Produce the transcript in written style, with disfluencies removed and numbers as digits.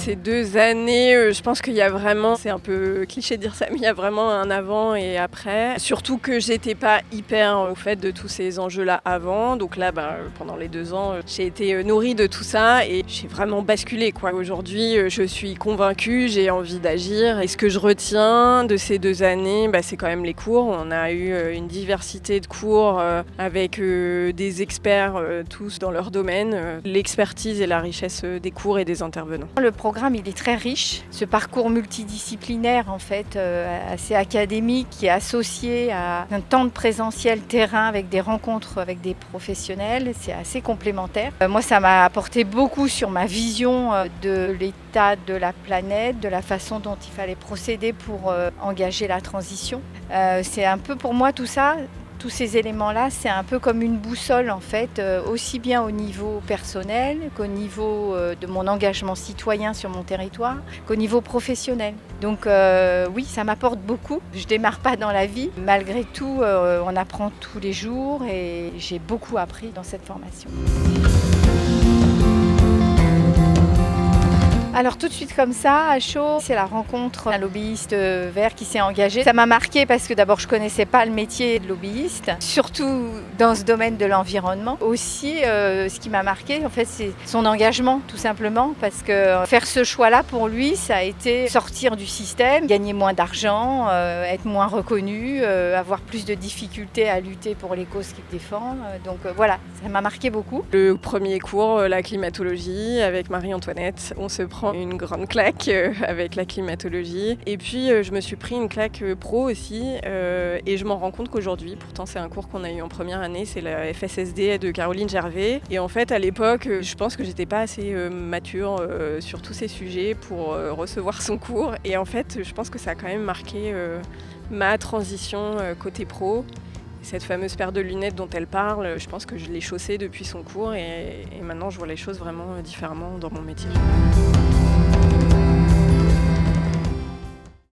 ces 2 années, je pense qu'il y a vraiment, c'est un peu cliché de dire ça, mais il y a vraiment un avant et après. Surtout que j'étais pas hyper au fait de tous ces enjeux-là avant. Donc là, pendant les 2 ans, j'ai été nourrie de tout ça et j'ai vraiment basculé, quoi. Aujourd'hui, je suis convaincue, j'ai envie d'agir. Et ce que je retiens de ces 2 années, c'est quand même les cours. On a eu une diversité de cours avec des experts tous dans leur domaine, l'expertise et la richesse des cours et des intervenants. Le programme, il est très riche. Ce parcours multidisciplinaire, en fait, assez académique, qui est associé à un temps de présentiel terrain avec des rencontres avec des professionnels, c'est assez complémentaire. Moi, ça m'a apporté beaucoup sur ma vision de l'état de la planète, de la façon dont il fallait procéder pour engager la transition. C'est un peu pour moi tout ça. Tous ces éléments-là, c'est un peu comme une boussole en fait, aussi bien au niveau personnel qu'au niveau de mon engagement citoyen sur mon territoire, qu'au niveau professionnel. Donc oui, ça m'apporte beaucoup. Je ne démarre pas dans la vie. Malgré tout, on apprend tous les jours et j'ai beaucoup appris dans cette formation. Alors tout de suite comme ça, à chaud, c'est la rencontre d'un lobbyiste vert qui s'est engagé. Ça m'a marqué parce que d'abord je ne connaissais pas le métier de lobbyiste, surtout dans ce domaine de l'environnement. Aussi, ce qui m'a marqué, en fait, c'est son engagement tout simplement, parce que faire ce choix-là pour lui, ça a été sortir du système, gagner moins d'argent, être moins reconnu, avoir plus de difficultés à lutter pour les causes qu'il défend. Donc voilà, ça m'a marqué beaucoup. Le premier cours, la climatologie, avec Marie-Antoinette, on se prend une grande claque avec la climatologie. Et puis, je me suis pris une claque pro aussi. Et je m'en rends compte qu'aujourd'hui, pourtant c'est un cours qu'on a eu en première année, c'est la FSSD de Caroline Gervais. Et en fait, à l'époque, je pense que j'étais pas assez mature sur tous ces sujets pour recevoir son cours. Et en fait, je pense que ça a quand même marqué ma transition côté pro. Cette fameuse paire de lunettes dont elle parle, je pense que je l'ai chaussée depuis son cours et maintenant je vois les choses vraiment différemment dans mon métier.